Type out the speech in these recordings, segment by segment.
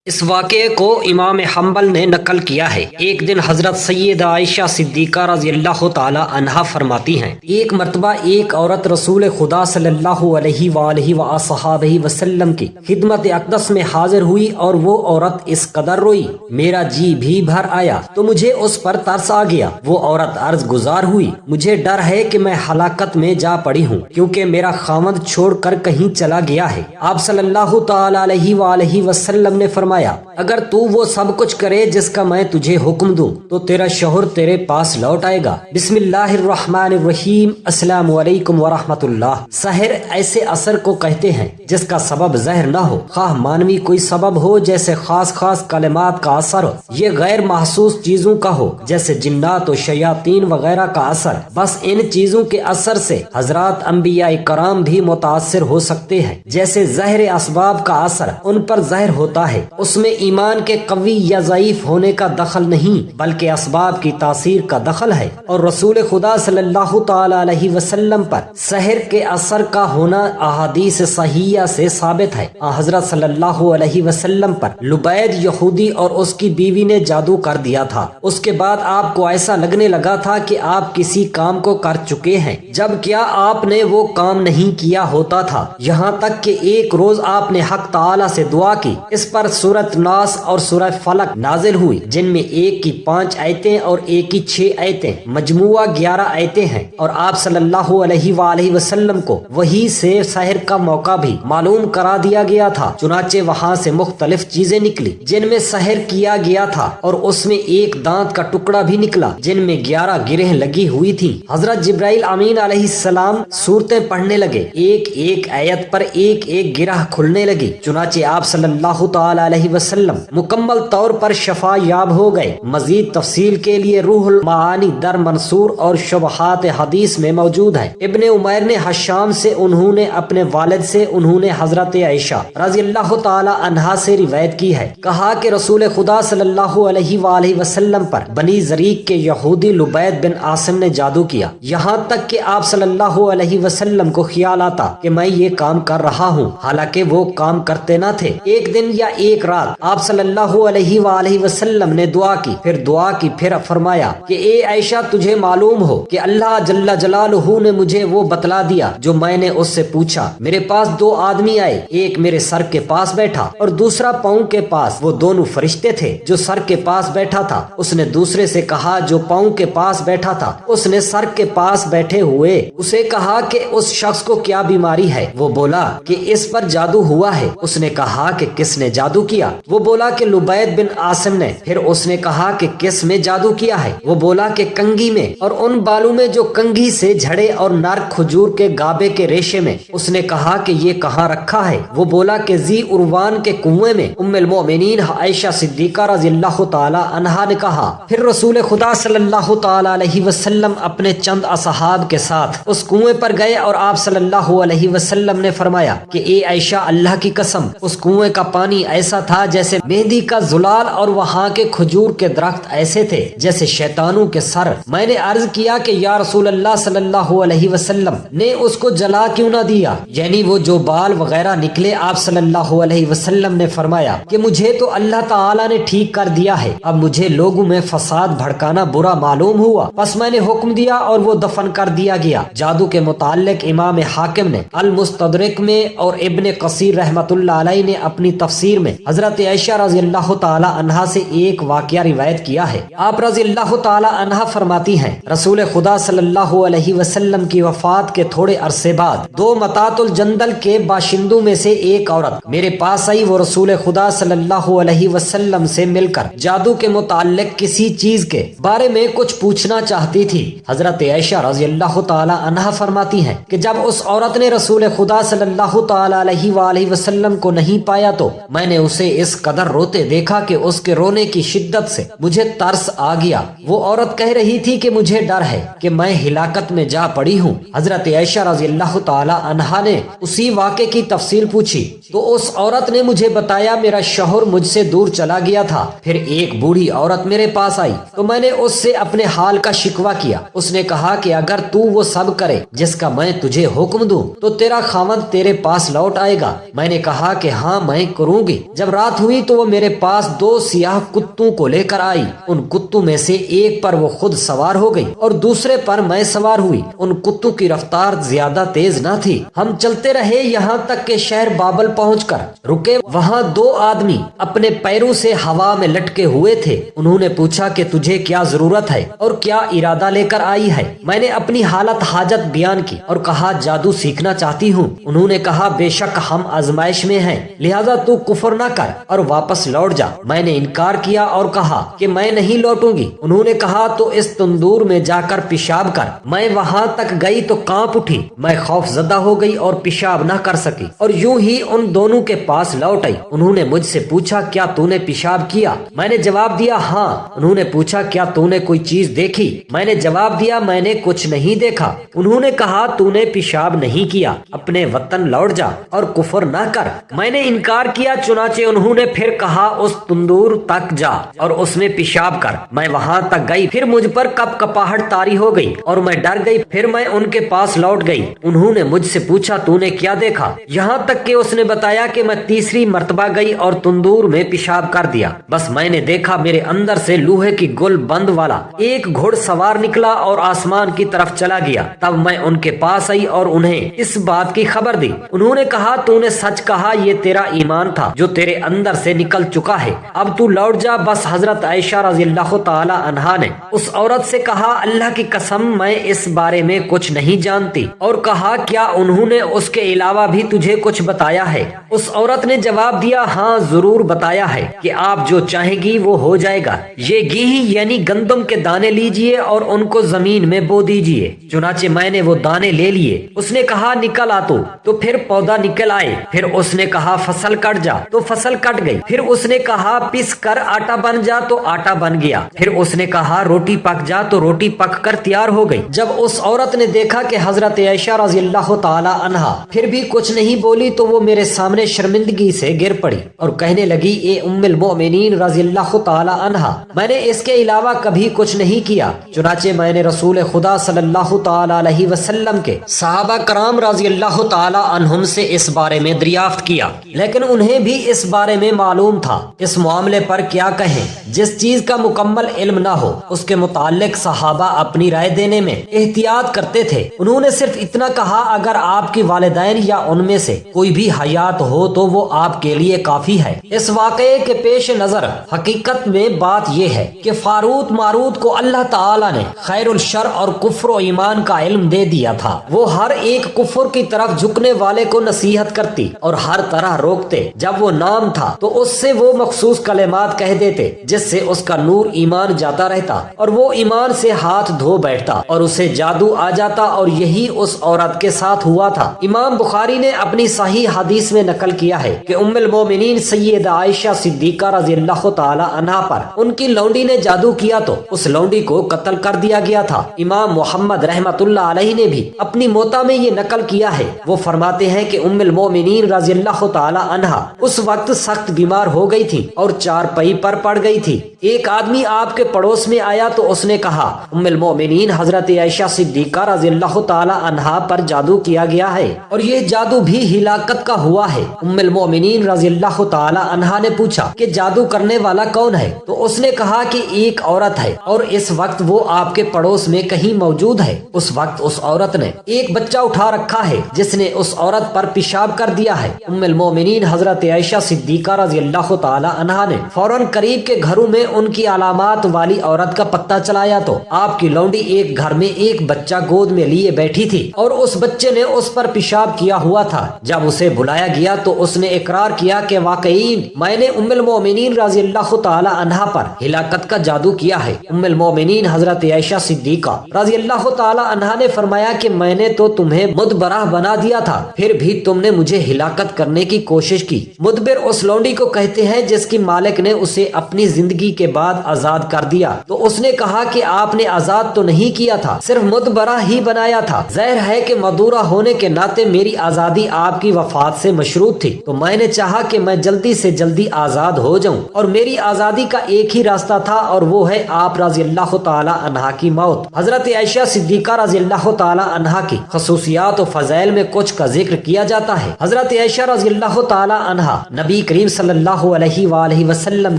اس واقعے کو امام حنبل نے نقل کیا ہے۔ ایک دن حضرت سیدہ عائشہ صدیقہ رضی اللہ تعالی عنہا فرماتی ہیں، ایک مرتبہ ایک عورت رسول خدا صلی اللہ علیہ وآلہ وصحبہ وسلم کی خدمت اقدس میں حاضر ہوئی اور وہ عورت اس قدر روئی، میرا جی بھی بھر آیا تو مجھے اس پر ترس آ گیا۔ وہ عورت عرض گزار ہوئی، مجھے ڈر ہے کہ میں ہلاکت میں جا پڑی ہوں کیونکہ میرا خاوند چھوڑ کر کہیں چلا گیا ہے۔ آپ صلی اللہ تعالی علیہ وآلہ وسلم نے فرمایا، اگر تو وہ سب کچھ کرے جس کا میں تجھے حکم دوں تو تیرا شوہر تیرے پاس لوٹ آئے گا۔ بسم اللہ الرحمن الرحیم۔ السلام علیکم ورحمۃ اللہ۔ سحر ایسے اثر کو کہتے ہیں جس کا سبب زہر نہ ہو، خواہ مانوی کوئی سبب ہو جیسے خاص کلمات کا اثر ہو، یہ غیر محسوس چیزوں کا ہو جیسے جنات و شیاطین وغیرہ کا اثر۔ بس ان چیزوں کے اثر سے حضرات انبیاء کرام بھی متاثر ہو سکتے ہیں، جیسے زہر اسباب کا اثر ان پر زہر ہوتا ہے، اس میں ایمان کے قوی یا ضعیف ہونے کا دخل نہیں بلکہ اسباب کی تاثیر کا دخل ہے۔ اور رسول خدا صلی اللہ تعالی علیہ وسلم پر سحر کے اثر کا ہونا احادیث صحیحہ سے ثابت ہے۔ حضرت صلی اللہ علیہ وسلم پر لبید یہودی اور اس کی بیوی نے جادو کر دیا تھا۔ اس کے بعد آپ کو ایسا لگنے لگا تھا کہ آپ کسی کام کو کر چکے ہیں جب کیا آپ نے وہ کام نہیں کیا ہوتا تھا، یہاں تک کہ ایک روز آپ نے حق تعالی سے دعا کی، اس پر سورۃ ناس اور سورہ فلق نازل ہوئی جن میں ایک کی 5 آیتیں اور ایک کی 6 آیتیں، مجموعہ 11 آیتیں ہیں، اور آپ صلی اللہ علیہ وآلہ وسلم کو وہی سے سحر کا موقع بھی معلوم کرا دیا گیا تھا۔ چنانچہ وہاں سے مختلف چیزیں نکلی جن میں سحر کیا گیا تھا، اور اس میں ایک دانت کا ٹکڑا بھی نکلا جن میں 11 گرہیں لگی ہوئی تھی۔ حضرت جبرائیل امین علیہ السلام صورتیں پڑھنے لگے، ایک ایک آیت پر ایک ایک گرہ کھلنے لگی، چنانچہ آپ صلی اللہ تعالی علیہ وسلم مکمل طور پر شفا یاب ہو گئے۔ مزید تفصیل کے لیے روح المعانی در منصور اور شبہات حدیث میں موجود ہے۔ ابن عمیر نے حشام سے، انہوں نے اپنے والد سے، انہوں نے حضرت عائشہ رضی اللہ تعالی عنہا سے روایت کی ہے، کہا کہ رسول خدا صلی اللہ علیہ وآلہ وسلم پر بنی زریق کے یہودی لبید بن عاصم نے جادو کیا، یہاں تک کہ آپ صلی اللہ علیہ وسلم کو خیال آتا کہ میں یہ کام کر رہا ہوں، حالانکہ وہ کام کرتے نہ تھے۔ ایک دن یا ایک رات آپ صلی اللہ علیہ وآلہ وسلم نے دعا کی، پھر فرمایا کہ اے عائشہ، تجھے معلوم ہو کہ اللہ جل جلالہ نے مجھے وہ بتلا دیا جو میں نے اس سے پوچھا۔ میرے پاس 2 آدمی آئے، ایک میرے سر کے پاس بیٹھا اور دوسرا پاؤں کے پاس، وہ دونوں فرشتے تھے۔ جو سر کے پاس بیٹھا تھا اس نے دوسرے سے کہا جو پاؤں کے پاس بیٹھا تھا، اس نے سر کے پاس بیٹھے ہوئے اسے کہا کہ اس شخص کو کیا بیماری ہے؟ وہ بولا کہ اس پر جادو ہوا ہے۔ اس نے کہا کہ کس نے جادو کیا؟ وہ بولا کہ لبید بن عاصم نے۔ پھر اس نے کہا کہ کس میں جادو کیا ہے؟ وہ بولا کہ کنگھی میں، اور ان بالوں میں جو کنگھی سے جھڑے اور نر کھجور کے گابے کے ریشے میں۔ اس نے کہا کہ یہ کہاں رکھا ہے؟ وہ بولا کہ ذی عروان کے کنویں میں۔ ام المؤمنین عائشہ صدیقہ رضی اللہ تعالی عنہا نے کہا، پھر رسول خدا صلی اللہ تعالی علیہ وسلم اپنے چند اصحاب کے ساتھ اس کنویں پر گئے اور آپ صلی اللہ علیہ وسلم نے فرمایا کہ اے عائشہ، اللہ کی قسم، اس کنویں کا پانی ایسا تھا جیسے مہندی کا زلال، اور وہاں کے کھجور کے درخت ایسے تھے جیسے شیطانوں کے سر۔ میں نے عرض کیا کہ یا رسول اللہ صلی اللہ علیہ وسلم نے اس کو جلا کیوں نہ دیا، یعنی وہ جو بال وغیرہ نکلے؟ آپ صلی اللہ علیہ وسلم نے فرمایا کہ مجھے تو اللہ تعالی نے ٹھیک کر دیا ہے، اب مجھے لوگوں میں فساد بھڑکانا برا معلوم ہوا، بس میں نے حکم دیا اور وہ دفن کر دیا گیا۔ جادو کے متعلق امام حاکم نے المستدرک میں اور ابن کثیر رحمۃ اللہ علیہ نے اپنی تفسیر میں حضرت عائشہ رضی اللہ تعالی عنہا سے ایک واقعہ روایت کیا ہے۔ آپ رضی اللہ تعالی عنہا فرماتی ہیں، رسول خدا صلی اللہ علیہ وسلم کی وفات کے تھوڑے عرصے بعد 2 متات الجندل کے باشندوں میں سے ایک عورت میرے پاس آئی۔ وہ رسول خدا صلی اللہ علیہ وسلم سے مل کر جادو کے متعلق کسی چیز کے بارے میں کچھ پوچھنا چاہتی تھی۔ حضرت عائشہ رضی اللہ تعالی عنہا فرماتی ہیں کہ جب اس عورت نے رسول خدا صلی اللہ تعالی علیہ وآلہ وسلم کو نہیں پایا تو میں نے اسے اس قدر روتے دیکھا کہ اس کے رونے کی شدت سے مجھے ترس آ گیا۔ وہ عورت کہہ رہی تھی کہ مجھے ڈر ہے کہ میں ہلاکت میں جا پڑی ہوں۔ حضرت عائشہ رضی اللہ تعالی عنہا نے اسی واقعے کی تفصیل پوچھی تو اس عورت نے مجھے بتایا میرا شوہر مجھ سے دور چلا گیا تھا۔ پھر ایک بوڑھی عورت میرے پاس آئی تو میں نے اس سے اپنے حال کا شکوہ کیا۔ اس نے کہا کہ اگر تو وہ سب کرے جس کا میں تجھے حکم دوں تو تیرا خاوند تیرے پاس لوٹ آئے گا۔ میں نے کہا کہ ہاں میں کروں گی۔ جب رات ہوئی تو وہ میرے پاس 2 سیاہ کتوں کو لے کر آئی۔ ان کتوں میں سے ایک پر وہ خود سوار ہو گئی اور دوسرے پر میں سوار ہوئی۔ ان کتوں کی رفتار زیادہ تیز نہ تھی۔ ہم چلتے رہے یہاں تک کہ شہر بابل پہنچ کر رکے۔ وہاں 2 آدمی اپنے پیروں سے ہوا میں لٹکے ہوئے تھے۔ انہوں نے پوچھا کہ تجھے کیا ضرورت ہے اور کیا ارادہ لے کر آئی ہے؟ میں نے اپنی حالت حاجت بیان کی اور کہا جادو سیکھنا چاہتی ہوں۔ انہوں نے کہا بے شک ہم آزمائش میں ہیں، لہذا تو کفر نہ کر اور واپس لوٹ جا۔ میں نے انکار کیا اور کہا کہ میں نہیں لوٹوں گی۔ انہوں نے کہا تو اس تندور میں جا کر پیشاب کر۔ میں وہاں تک گئی تو کانپ اٹھی، میں خوف زدہ ہو گئی اور پیشاب نہ کر سکی اور یوں ہی ان دونوں کے پاس لوٹ آئی۔ انہوں نے مجھ سے پوچھا کیا تو نے پیشاب کیا؟ میں نے جواب دیا ہاں۔ انہوں نے پوچھا کیا تو نے کوئی چیز دیکھی؟ میں نے جواب دیا میں نے کچھ نہیں دیکھا۔ انہوں نے کہا تو نے پیشاب نہیں کیا، اپنے وطن لوٹ جا اور کفر نہ کر۔ میں نے انکار کیا، چنانچہ انہوں نے پھر کہا اس تندور تک جا اور اس میں پیشاب کر۔ میں وہاں تک گئی، پھر مجھ پر کپ کپاہٹ طاری ہو گئی اور میں ڈر گئی۔ پھر میں ان کے پاس لوٹ گئی۔ انہوں نے مجھ سے پوچھا تو نے کیا دیکھا؟ یہاں تک کہ اس نے بتایا کہ میں تیسری مرتبہ گئی اور تندور میں پیشاب کر دیا۔ بس میں نے دیکھا میرے اندر سے لوہے کی گل بند والا ایک گھڑ سوار نکلا اور آسمان کی طرف چلا گیا۔ تب میں ان کے پاس آئی اور انہیں اس بات کی خبر دی۔ انہوں نے کہا تو نے سچ کہا، یہ تیرا ایمان تھا جو تیرے اندر سے نکل چکا ہے، اب تو لوٹ جا۔ بس حضرت عائشہ رضی اللہ تعالی عنہا نے اس عورت سے کہا اللہ کی قسم میں اس بارے میں کچھ نہیں جانتی، اور کہا کیا انہوں نے اس کے علاوہ بھی تجھے کچھ بتایا ہے؟ اس عورت نے جواب دیا ہاں ضرور بتایا ہے کہ آپ جو چاہیں گی وہ ہو جائے گا۔ یہ گیہی یعنی گندم کے دانے لیجئے اور ان کو زمین میں بو دیجئے۔ چنانچہ میں نے وہ دانے لے لیے۔ اس نے کہا نکل آ تو پھر پودا نکل آئے۔ پھر اس نے کہا فصل کٹ جا تو فصل کٹ گئی۔ پھر اس نے کہا پس کر آٹا بن جا تو آٹا بن گیا۔ پھر اس نے کہا روٹی پک جا تو روٹی پک کر تیار ہو گئی۔ جب اس عورت نے دیکھا کہ حضرت عائشہ رضی اللہ تعالی عنہا پھر بھی کچھ نہیں بولی تو وہ میرے سامنے شرمندگی سے گر پڑی اور کہنے لگی اے ام المؤمنین رضی اللہ تعالی عنہا، میں نے اس کے علاوہ کبھی کچھ نہیں کیا۔ چنانچہ میں نے رسول خدا صلی اللہ تعالی علیہ وسلم کے صحابہ کرام رضی اللہ تعالی عنہم سے اس بارے میں دریافت کیا، لیکن انہیں بھی اس بارے میں معلوم تھا اس معاملے پر کیا کہیں۔ جس چیز کا مکمل علم نہ ہو اس کے متعلق صحابہ اپنی رائے دینے میں احتیاط کرتے تھے۔ انہوں نے صرف اتنا کہا اگر آپ کی والدین یا ان میں سے کوئی بھی حیات ہو تو وہ آپ کے لیے کافی ہے۔ اس واقعے کے پیش نظر حقیقت میں بات یہ ہے کہ فاروت ماروت کو اللہ تعالی نے خیر الشر اور کفر و ایمان کا علم دے دیا تھا۔ وہ ہر ایک کفر کی طرف جھکنے والے کو نصیحت کرتی اور ہر طرح روکتے۔ جب وہ نام تھا تو اس سے وہ مخصوص کلمات کہہ دیتے جس سے اس کا نور ایمان جاتا رہتا اور وہ ایمان سے ہاتھ دھو بیٹھتا اور اسے جادو آ جاتا، اور یہی اس عورت کے ساتھ ہوا تھا۔ امام بخاری نے اپنی صحیح حدیث میں نقل کیا ہے کہ ام المومنین سیدہ عائشہ صدیقہ رضی اللہ تعالی عنہا پر ان کی لونڈی نے جادو کیا تو اس لونڈی کو قتل کر دیا گیا تھا۔ امام محمد رحمت اللہ علیہ نے بھی اپنی موتا میں یہ نقل کیا ہے۔ وہ فرماتے ہیں کہ ام المومنین رضی اللہ تعالی عنہا اس وقت سخت بیمار ہو گئی تھی اور چارپائی پر پڑ گئی تھی۔ ایک آدمی آپ کے پڑوس میں آیا تو اس نے کہا ام المومنین حضرت عائشہ صدیقہ رضی اللہ تعالی عنہا پر جادو کیا گیا ہے اور یہ جادو بھی ہلاکت کا ہوا ہے۔ ام المومنین رضی اللہ تعالی عنہا نے پوچھا کہ جادو کرنے والا کون ہے؟ تو اس نے کہا کہ ایک عورت ہے اور اس وقت وہ آپ کے پڑوس میں کہیں موجود ہے۔ اس وقت اس عورت نے ایک بچہ اٹھا رکھا ہے جس نے اس عورت پر پیشاب کر دیا ہے۔ ام المومنین حضرت عائشہ صدیقہ رضی اللہ تعالی عنہا نے فوراً قریب کے گھروں میں ان کی علامات والی عورت کا پتہ چلایا تو آپ کی لونڈی ایک گھر میں ایک بچہ گود میں لیے بیٹھی تھی اور اس بچے نے اس پر پیشاب کیا ہوا تھا۔ جب اسے بلایا گیا تو اس نے اقرار کیا کہ واقعی میں نے ام المومنین رضی اللہ تعالی عنہا پر ہلاکت کا جادو کیا ہے۔ ام المومنین حضرت عائشہ صدیقہ رضی اللہ تعالی عنہا نے فرمایا کہ میں نے تو تمہیں مدبرہ بنا دیا تھا، پھر بھی تم نے مجھے ہلاکت کرنے کی کوشش کی۔ مدبر اس لونڈی کو کہتے ہیں جس کی مالک نے اسے اپنی زندگی کے بعد آزاد کر دیا۔ تو اس نے کہا کہ آپ نے آزاد تو نہیں کیا تھا، صرف مدبرہ ہی بنایا تھا۔ ظاہر ہے کہ مدورہ ہونے کے ناطے میری آزادی آپ کی وفات سے مشروط تھی، تو میں نے چاہا کہ میں جلدی سے جلدی آزاد ہو جاؤں، اور میری آزادی کا ایک ہی راستہ تھا اور وہ ہے آپ رضی اللہ تعالی عنہا کی موت۔ حضرت عائشہ صدیقہ رضی اللہ تعالی عنہا کی خصوصیات و فضائل میں کچھ کا ذکر کیا جاتا ہے۔ حضرت عائشہ رضی اللہ تعالی عنہا نبی نبی کریم صلی اللہ علیہ وآلہ وسلم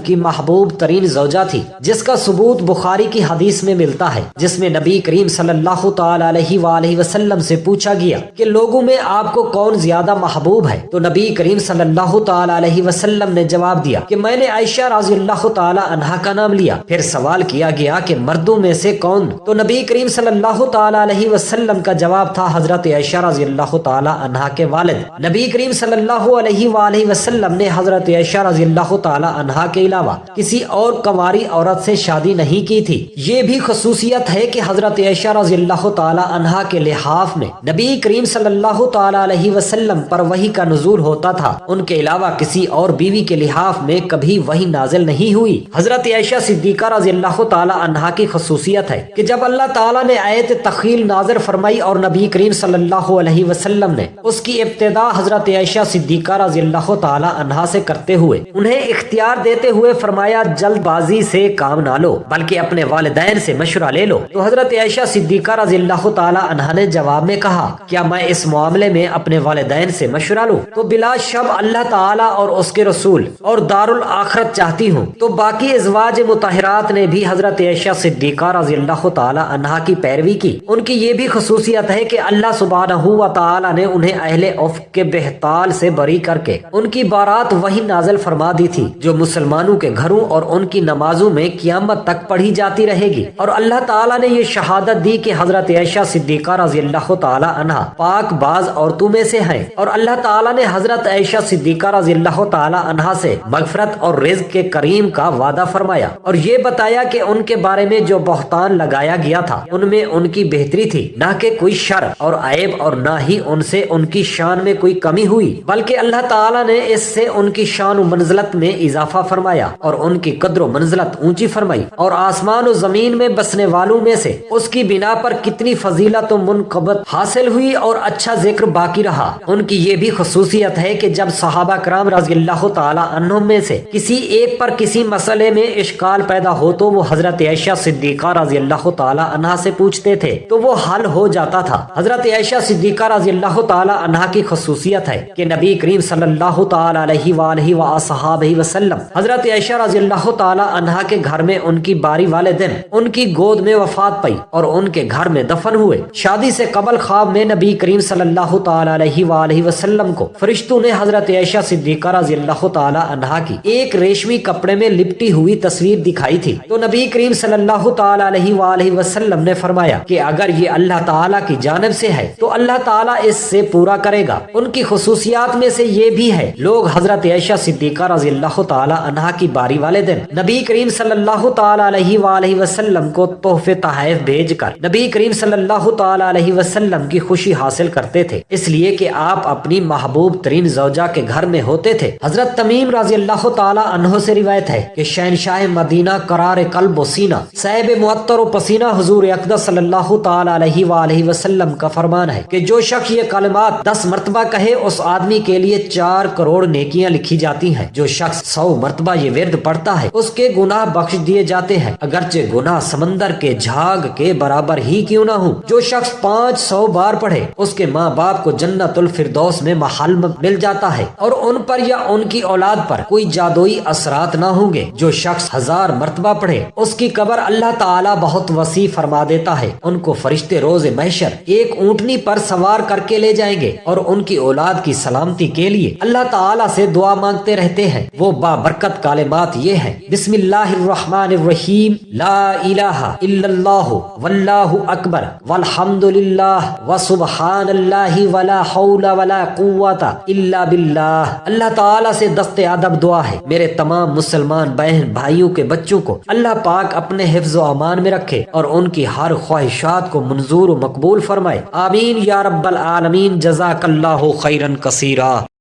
کی محبوب ترین زوجہ تھی، جس کا ثبوت بخاری کی حدیث میں ملتا ہے، جس میں نبی کریم صلی اللہ تعالی علیہ وآلہ وسلم سے پوچھا گیا کہ لوگوں میں آپ کو کون زیادہ محبوب ہے، تو نبی کریم صلی اللہ تعالی علیہ وسلم نے جواب دیا کہ میں نے عائشہ رضی اللہ تعالی عنہا کا نام لیا۔ پھر سوال کیا گیا کہ مردوں میں سے کون، تو نبی کریم صلی اللہ تعالی علیہ وسلم کا جواب تھا حضرت عائشہ رضی اللہ تعالی عنہا کے والد۔ نبی کریم صلی اللہ علیہ وآلہ وسلم نے حضرت عائشہ رضی اللہ تعالی عنہا کے علاوہ کسی اور کنواری عورت سے شادی نہیں کی تھی۔ یہ بھی خصوصیت ہے کہ حضرت عائشہ رضی اللہ تعالی عنہا کے لحاف میں نبی کریم صلی اللہ تعالی علیہ وسلم پر وحی کا نزول ہوتا تھا، ان کے علاوہ کسی اور بیوی کے لحاف میں کبھی وحی نازل نہیں ہوئی۔ حضرت عائشہ صدیقہ رضی اللہ تعالی عنہا کی خصوصیت ہے کہ جب اللہ تعالیٰ نے آیت تخیل نازل فرمائی اور نبی کریم صلی اللہ علیہ وسلم نے اس کی ابتدا حضرت عائشہ صدیقہ رضی اللہ تعالی عنہا سے کرتے ہوئے انہیں اختیار دیتے ہوئے فرمایا جلد بازی سے کام نہ لو بلکہ اپنے والدین سے مشورہ لے لو، تو حضرت عائشہ صدیقہ رضی اللہ تعالی عنہا نے جواب میں کہا کیا میں اس معاملے میں اپنے والدین سے مشورہ لوں؟ تو بلا شب اللہ تعالیٰ اور اس کے رسول اور دار الآخرت چاہتی ہوں۔ تو باقی ازواج مطہرات نے بھی حضرت عائشہ صدیقہ رضی اللہ تعالی عنہا کی پیروی کی۔ ان کی یہ بھی خصوصیت ہے کہ اللہ سبحانہ و تعالی نے انہیں اہل افق کے بہتال سے بری کر کے ان کی بارات وہی نازل فرما دی تھی جو مسلمانوں کے گھروں اور ان کی نمازوں میں قیامت تک پڑھی جاتی رہے گی، اور اللہ تعالیٰ نے یہ شہادت دی کہ حضرت عائشہ صدیقہ رضی اللہ تعالی عنہا پاک باز عورتوں میں سے ہیں، اور اللہ تعالیٰ نے حضرت عائشہ صدیقہ رضی اللہ تعالی عنہا سے مغفرت اور رزق کے کریم کا وعدہ فرمایا، اور یہ بتایا کہ ان کے بارے میں جو بہتان لگایا گیا تھا ان میں ان کی بہتری تھی، نہ کہ کوئی شر اور عیب، اور نہ ہی ان سے ان کی شان میں کوئی کمی ہوئی، بلکہ اللہ تعالیٰ نے اس سے ان کی شان و منزلت میں اضافہ فرمایا اور ان کی قدر و منزلت اونچی فرمائی، اور آسمان و زمین میں بسنے والوں میں سے اس کی بنا پر کتنی فضیلت و منقبت حاصل ہوئی اور اچھا ذکر باقی رہا۔ ان کی یہ بھی خصوصیت ہے کہ جب صحابہ کرام رضی اللہ تعالی عنہم میں سے کسی ایک پر کسی مسئلے میں اشکال پیدا ہو تو وہ حضرت عائشہ صدیقہ رضی اللہ تعالی عنہا سے پوچھتے تھے تو وہ حل ہو جاتا تھا۔ حضرت عائشہ صدیقہ رضی اللہ تعالی عنہا کی خصوصیت ہے کہ نبی کریم صلی اللہ تعالی علیہ وآلہ وصحابہ وسلم حضرت عائشہ رضی اللہ تعالی عنہا کے گھر میں ان کی باری والے دن ان کی گود میں وفات پائی اور ان کے گھر میں دفن ہوئے۔ شادی سے قبل خواب میں نبی کریم صلی اللہ تعالی علیہ وآلہ وسلم کو فرشتوں نے حضرت عائشہ صدیقہ رضی اللہ تعالی عنہا کی ایک ریشمی کپڑے میں لپٹی ہوئی تصویر دکھائی تھی، تو نبی کریم صلی اللہ تعالی علیہ وآلہ وسلم نے فرمایا کہ اگر یہ اللہ تعالی کی جانب سے ہے تو اللہ تعالی اس سے پورا کرے گا۔ ان کی خصوصیات میں سے یہ بھی ہے لوگ حضرت عائشہ صدیقہ رضی اللہ تعالی عنہا کی باری والے دن نبی کریم صلی اللہ تعالی علیہ وآلہ وسلم کو تحفے تحائف بھیج کر نبی کریم صلی اللہ تعالی علیہ وسلم کی خوشی حاصل کرتے تھے، اس لیے کہ آپ اپنی محبوب ترین زوجہ کے گھر میں ہوتے تھے۔ حضرت تمیم رضی اللہ تعالی عنہ سے روایت ہے کہ شہنشاہ مدینہ قرار قلب و سینہ صاحب معطر و پسینہ حضور اقدس صلی اللہ تعالی علیہ وآلہ وسلم کا فرمان ہے کہ جو شخص یہ کلمات 10 مرتبہ کہے اس آدمی کے لیے 4 کروڑ نیکیاں لکھی جاتی ہیں۔ جو شخص 100 مرتبہ یہ ورد پڑھتا ہے اس کے گناہ بخش دیے جاتے ہیں، اگرچہ گناہ سمندر کے جھاگ کے برابر ہی کیوں نہ ہوں۔ جو شخص 500 بار پڑھے اس کے ماں باپ کو جنت الفردوس میں محل مل جاتا ہے اور ان پر یا ان کی اولاد پر کوئی جادوئی اثرات نہ ہوں گے۔ جو شخص 1000 مرتبہ پڑھے اس کی قبر اللہ تعالیٰ بہت وسیع فرما دیتا ہے، ان کو فرشتے روز محشر ایک اونٹنی پر سوار کر کے لے جائیں گے اور ان کی اولاد کی سلامتی کے لیے اللہ تعالیٰ سے دعا مانگتے رہتے ہیں۔ وہ بابرکت کلمات یہ ہیں: بسم اللہ الرحمن الرحیم، لا الہ الا اللہ واللہ اکبر والحمد للہ وسبحان اللہ ولا حول ولا قوت الا باللہ۔ اللہ تعالیٰ سے دست ادب دعا ہے میرے تمام مسلمان بہن بھائیوں کے بچوں کو اللہ پاک اپنے حفظ و امان میں رکھے اور ان کی ہر خواہشات کو منظور و مقبول فرمائے، آمین یا رب العالمین۔ جزاک اللہ خیرا کثیرا۔